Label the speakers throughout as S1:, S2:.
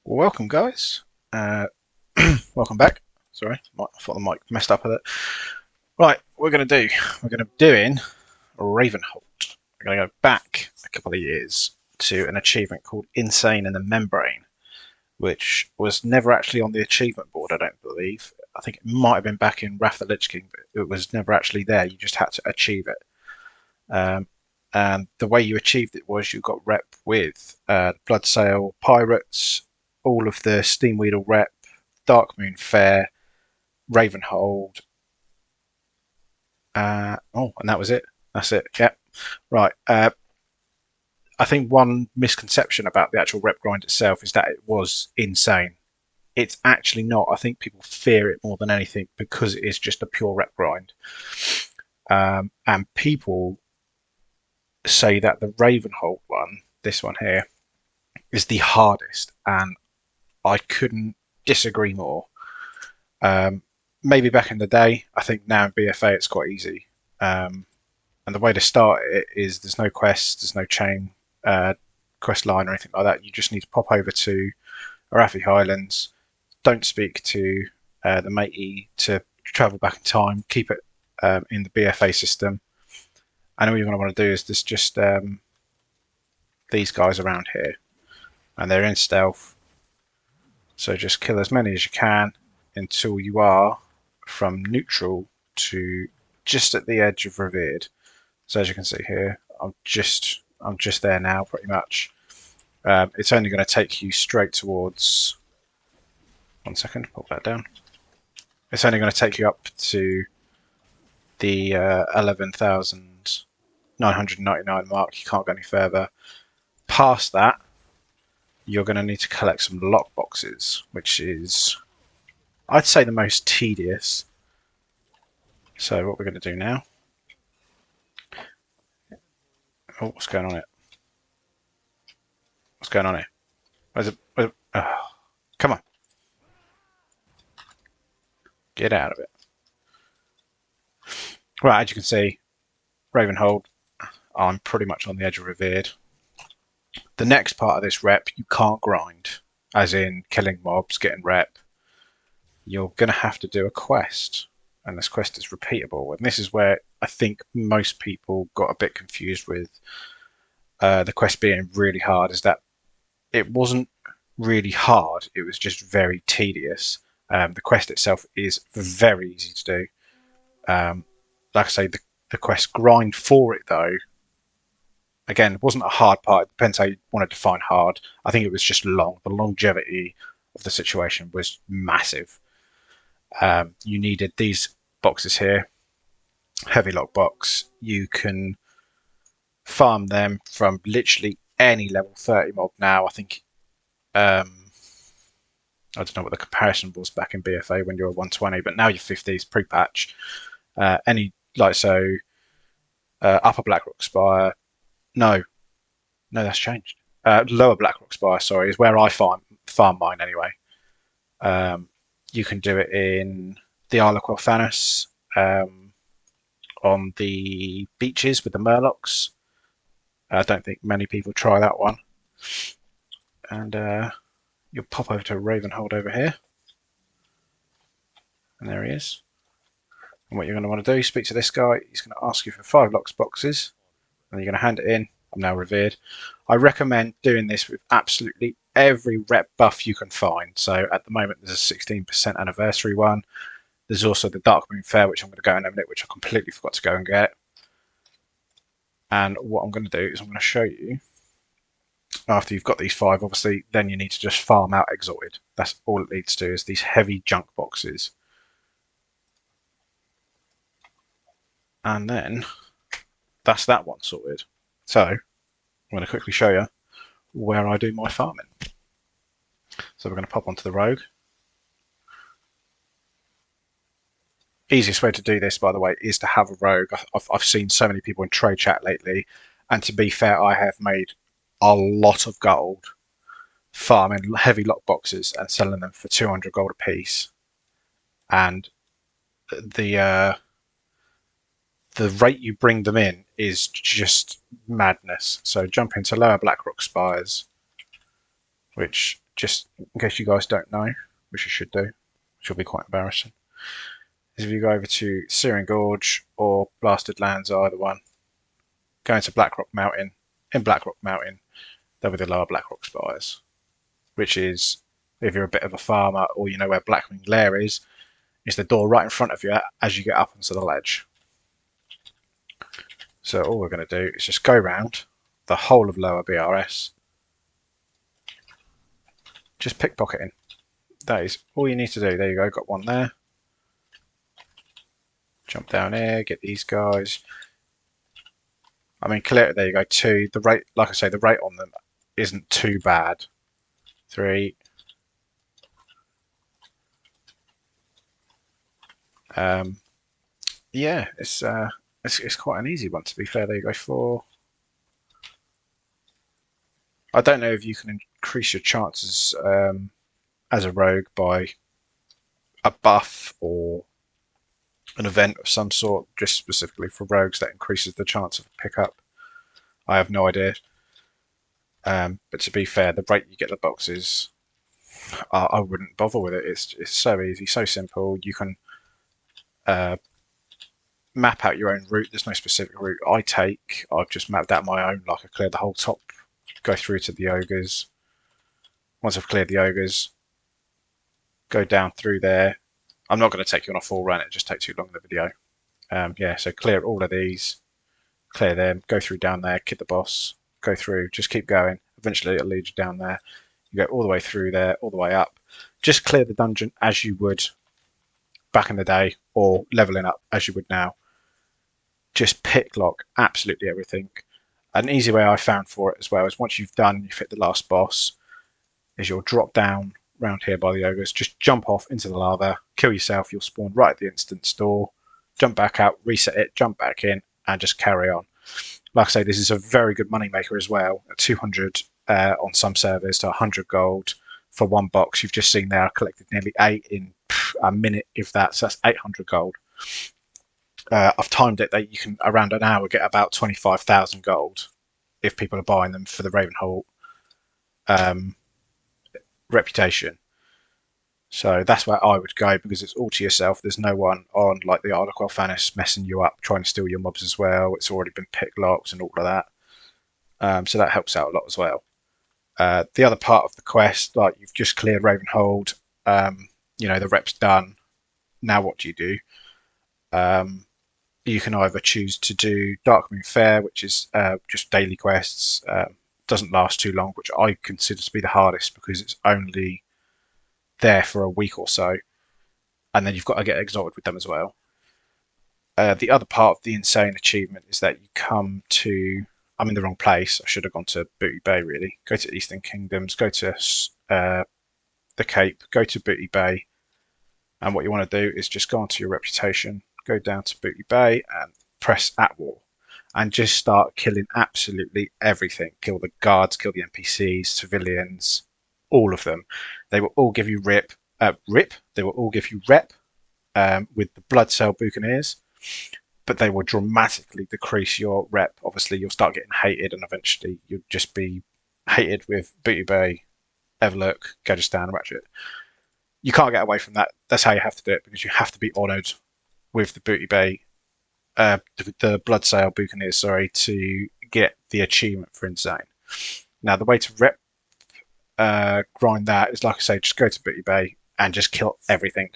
S1: Welcome, guys. Welcome back. Sorry, I thought the mic messed up with it. Right, we're going to be doing Ravenholdt. We're going to go back a couple of years to an achievement called Insane in the Membrane, which was never actually on the achievement board, I don't believe. I think it might have been back in Wrath of the Lich King, but it was never actually there. You just had to achieve it. And the way you achieved it was you got rep with Bloodsail Pirates, all of the Steamweedle rep, Darkmoon Faire, Ravenholdt. And that was it. That's it. Yep. Right. I think one misconception about the actual rep grind itself is that it was insane. It's actually not. I think people fear it more than anything because it is just a pure rep grind. And people say that the Ravenholdt one, this one here, is the hardest, and I couldn't disagree more. Maybe back in the day, I think now in BFA it's quite easy. And the way to start it is there's no quests, there's no chain quest line or anything like that. You just need to pop over to Arathi Highlands, don't speak to the matey to travel back in time, keep it in the BFA system. And all you're going to want to do is there's just these guys around here, and they're in stealth. So just kill as many as you can until you are from neutral to just at the edge of revered. So as you can see here, I'm just there now, pretty much. It's only going to take you straight towards. 1 second, pop that down. It's only going to take you up to the 11,999 mark. You can't go any further. Past that, you're going to need to collect some lock boxes, which is, I'd say, the most tedious. So what we're going to do now. Oh, what's going on here? What's going on here? Where's it? Oh, come on. Get out of it. Right, as you can see, Ravenholdt, I'm pretty much on the edge of revered. The next part of this rep, you can't grind, as in killing mobs, getting rep. You're going to have to do a quest, and this quest is repeatable. And this is where I think most people got a bit confused with the quest being really hard, is that it wasn't really hard, it was just very tedious. The quest itself is very easy to do. Like I say, the quest grind for it, though, again, it wasn't a hard part. It depends how you want to define hard. I think it was just long. The longevity of the situation was massive. You needed these boxes here. Heavy lock box. You can farm them from literally any level 30 mob now. I think I don't know what the comparison was back in BFA when you were 120, but now you're 50s pre-patch. Any like so, upper Blackrock Spire. No, that's changed. Lower Blackrock Spire, sorry, is where I farm mine anyway. You can do it in the Isle of Quel'Thanas, on the beaches with the Murlocs. I don't think many people try that one. And you'll pop over to Ravenholdt over here. And there he is. And what you're going to want to do, speak to this guy. He's going to ask you for 5 locks boxes. And you're going to hand it in. I'm now revered. I recommend doing this with absolutely every rep buff you can find. So at the moment there's a 16% anniversary one. There's also the Darkmoon Faire, which I'm going to go in a minute, which I completely forgot to go and get. And what I'm going to do is I'm going to show you, after you've got these 5, obviously, then you need to just farm out Exalted. That's all it needs to do, is these heavy junk boxes. And then that's that one sorted. So I'm going to quickly show you where I do my farming. So we're going to pop onto the rogue. Easiest way to do this, by the way, is to have a rogue. I've seen so many people in trade chat lately, and to be fair, I have made a lot of gold farming heavy lock boxes and selling them for 200 gold a piece. And the rate you bring them in is just madness. So jump into lower Blackrock Spires, which just in case you guys don't know, which you should do, which will be quite embarrassing, is if you go over to Searing Gorge or Blasted Lands, either one, go into Blackrock Mountain. In Blackrock Mountain, there'll be the lower Blackrock Spires, which is, if you're a bit of a farmer or you know where Blackwing Lair is the door right in front of you as you get up onto the ledge. So all we're going to do is just go round the whole of lower BRS, just pickpocketing. That is all you need to do. There you go, got one there. Jump down here, get these guys. I mean, clear it. There you go. 2. The rate, like I say, the rate on them isn't too bad. 3. Yeah, it's quite an easy one, to be fair. There you go. 4. I don't know if you can increase your chances as a rogue by a buff or an event of some sort, just specifically for rogues that increases the chance of a pickup. I have no idea. But to be fair, the rate you get the boxes, I wouldn't bother with it. It's so easy, so simple. You can map out your own route. There's no specific route I take. I've just mapped out my own. Like I cleared the whole top, go through to the ogres. Once I've cleared the ogres, go down through there. I'm not going to take you on a full run. It just takes too long in the video. Yeah, so clear all of these, clear them, go through down there, kill the boss, go through, just keep going. Eventually it'll lead you down there. You go all the way through there, all the way up. Just clear the dungeon as you would back in the day, or leveling up as you would now. Just pick lock absolutely everything. An easy way I found for it as well is once you've hit the last boss, is you'll drop down round here by the ogres, just jump off into the lava, kill yourself, you'll spawn right at the instant store, jump back out, reset it, jump back in, and just carry on. Like I say, this is a very good money maker as well. At 200 on some servers to 100 gold for one box. You've just seen there, I collected nearly 8 in a minute, if that, so that's 800 gold. I've timed it that you can, around an hour, get about 25,000 gold if people are buying them for the Ravenholdt reputation. So that's where I would go, because it's all to yourself. There's no one on like the Arlequel Fanis messing you up, trying to steal your mobs as well. It's already been pick locked and all of that. So that helps out a lot as well. The other part of the quest, like you've just cleared Ravenholdt, you know, the rep's done. Now what do? You can either choose to do Darkmoon Faire, which is just daily quests, doesn't last too long, which I consider to be the hardest because it's only there for a week or so, and then you've got to get exalted with them as well. The other part of the insane achievement is that you come to, I'm in the wrong place, I should have gone to Booty Bay really, go to Eastern Kingdoms, go to the Cape, go to Booty Bay, and what you want to do is just go onto your reputation, go down to Booty Bay and press at war, and just start killing absolutely everything. Kill the guards, kill the NPCs, civilians, all of them. They will all give you rip. They will all give you rep with the Bloodsail Buccaneers, but they will dramatically decrease your rep. Obviously, you'll start getting hated, and eventually you'll just be hated with Booty Bay, Everlook, Gadgetz, and Rachet. You can't get away from that. That's how you have to do it, because you have to be honoured with the Booty Bay, the Bloodsail Buccaneers, sorry, to get the achievement for insane. Now, the way to rep grind that is, like I say, just go to Booty Bay and just kill everything.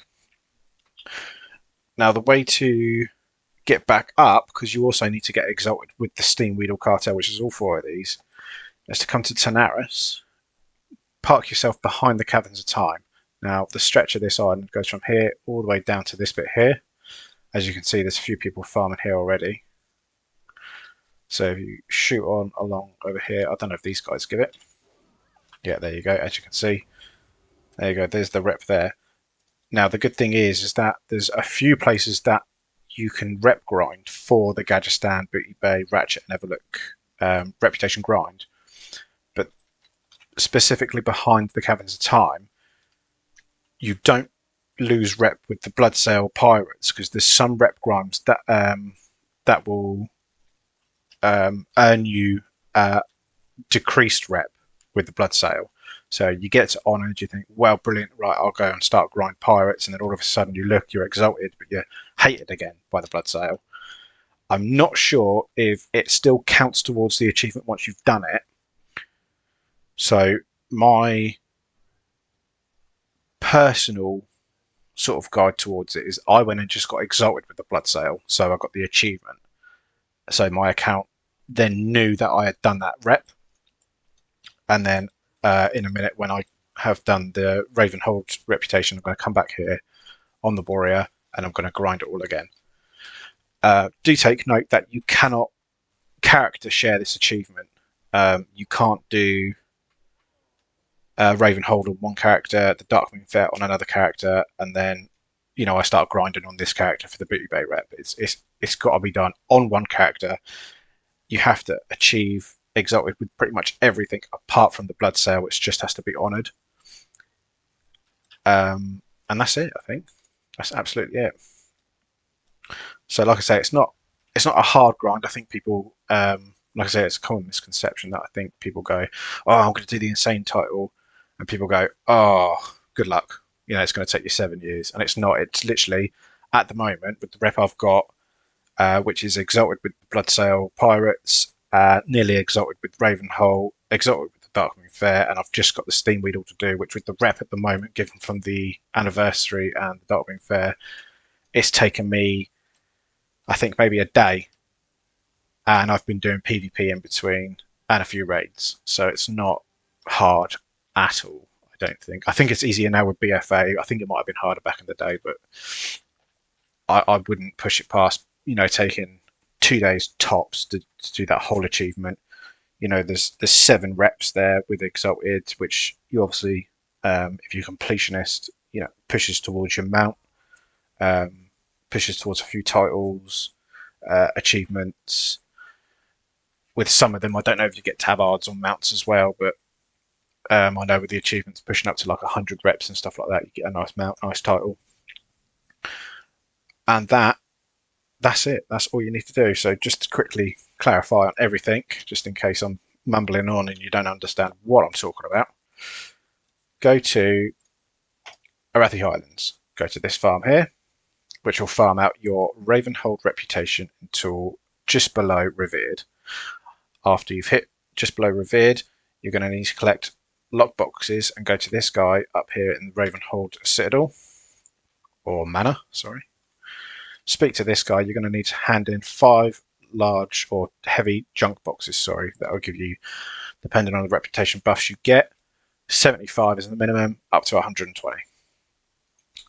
S1: Now, the way to get back up, because you also need to get exalted with the Steamweedle Cartle, which is all 4 of these, is to come to Tanaris, park yourself behind the Caverns of Time. Now, the stretch of this island goes from here all the way down to this bit here. As you can see, there's a few people farming here already. So if you shoot on along over here, I don't know if these guys give it. Yeah, there you go. As you can see, there you go. There's the rep there. Now, the good thing is that there's a few places that you can rep grind for the Gadgetz, Booty Bay, Rachet, and Everlook reputation grind. But specifically behind the Caverns of Time, you don't lose rep with the Bloodsail Pirates, because there's some rep grinds that that will earn you decreased rep with the Bloodsail. So you get to Honoured, you think, well, brilliant, right, I'll go and start grind Pirates, and then all of a sudden you look, you're Exalted, but you're hated again by the Bloodsail. I'm not sure if it still counts towards the achievement once you've done it. So my personal sort of guide towards it is I went and just got Exalted with the Bloodsail, so I got the achievement. So my account then knew that I had done that rep, and then in a minute when I have done the Ravenholdt reputation, I'm going to come back here on the warrior and I'm going to grind it all again. Do take note that you cannot character share this achievement. You can't do Ravenholdt on one character, the Darkmoon Faire on another character, and then I start grinding on this character for the Booty Bay rep. It's got to be done on one character. You have to achieve Exalted with pretty much everything apart from the Bloodsail, which just has to be honoured. And that's it. I think that's absolutely it. So, like I say, it's not a hard grind. I think people, like I say, it's a common misconception that I think people go, "Oh, I'm going to do the insane title," and people go, "Oh, good luck. It's going to take you 7 years," and it's not. It's literally at the moment with the rep I've got, which is Exalted with the Bloodsail Pirates, nearly Exalted with Ravenholdt, Exalted with the Darkmoon Faire, and I've just got the Steamweedle to do, which with the rep at the moment, given from the anniversary and the Darkmoon Faire, it's taken me, I think, maybe a day, and I've been doing PvP in between and a few raids, so it's not hard at all. I don't think. I think it's easier now with BFA. I think it might have been harder back in the day, but I wouldn't push it past taking 2 days tops to do that whole achievement. There's 7 reps there with Exalted, which you obviously, if you're completionist, pushes towards your mount, pushes towards a few titles, achievements. With some of them, I don't know if you get tabards on mounts as well, but I know with the achievements pushing up to like 100 reps and stuff like that, you get a nice mount, nice title. And that's it. That's all you need to do. So just to quickly clarify on everything, just in case I'm mumbling on and you don't understand what I'm talking about, go to Arathi Highlands. Go to this farm here, which will farm out your Ravenholdt reputation until just below Revered. After you've hit just below Revered, you're going to need to collect lockboxes and go to this guy up here in the Ravenholdt Citadel, or Manor, sorry. Speak to this guy. You're going to need to hand in 5 large or heavy junk boxes, sorry, that will give you, depending on the reputation buffs you get, 75 is the minimum, up to 120.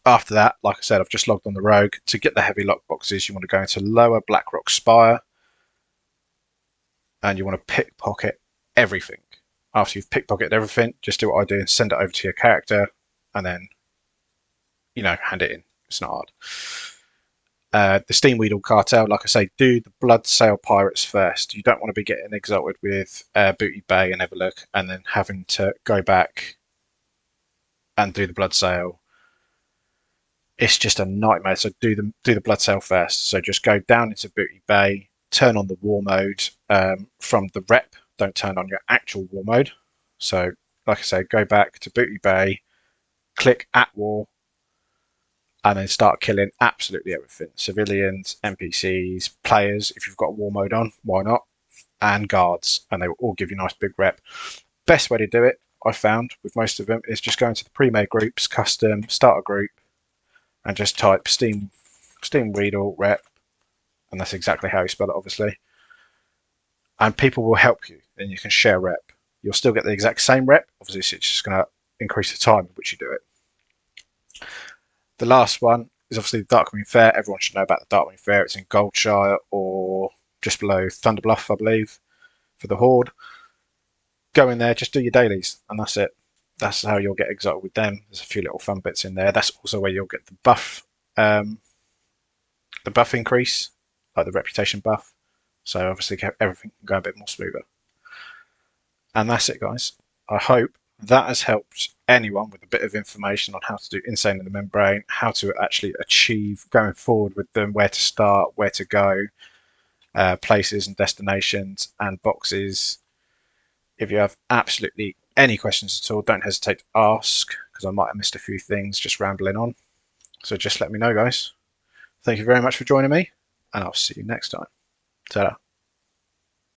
S1: After that, like I said, I've just logged on the Rogue. To get the heavy lock boxes, you want to go into Lower Blackrock Spire, and you want to pickpocket everything. After you've pickpocketed everything, just do what I do and send it over to your character, and then, hand it in. It's not hard. The Steamweedle Cartle, like I say, do the Bloodsail Pirates first. You don't want to be getting Exalted with Booty Bay and Everlook, and then having to go back and do the Bloodsail. It's just a nightmare. So do the Bloodsail first. So just go down into Booty Bay, turn on the war mode from the rep. Don't turn on your actual war mode. So, like I say, go back to Booty Bay, click at war, and then start killing absolutely everything. Civilians, NPCs, players, if you've got war mode on, why not? And guards, and they will all give you a nice big rep. Best way to do it, I found, with most of them, is just go into the pre-made groups, custom, start a group, and just type Steamweedle rep, and that's exactly how you spell it, obviously. And people will help you, and you can share rep. You'll still get the exact same rep, obviously it's just going to increase the time in which you do it. The last one is obviously the Darkmoon Faire. Everyone should know about the Darkmoon Faire. It's in Goldshire or just below Thunderbluff, I believe, for the Horde. Go in there, just do your dailies, and that's it. That's how you'll get Exalted with them. There's a few little fun bits in there. That's also where you'll get the buff increase, like the reputation buff. So obviously everything can go a bit more smoother. And that's it, guys. I hope that has helped anyone with a bit of information on how to do Insane in the Membrane, how to actually achieve going forward with them, where to start, where to go, places and destinations and boxes. If you have absolutely any questions at all, don't hesitate to ask, because I might have missed a few things just rambling on. So just let me know, guys. Thank you very much for joining me, and I'll see you next time. Ta-da.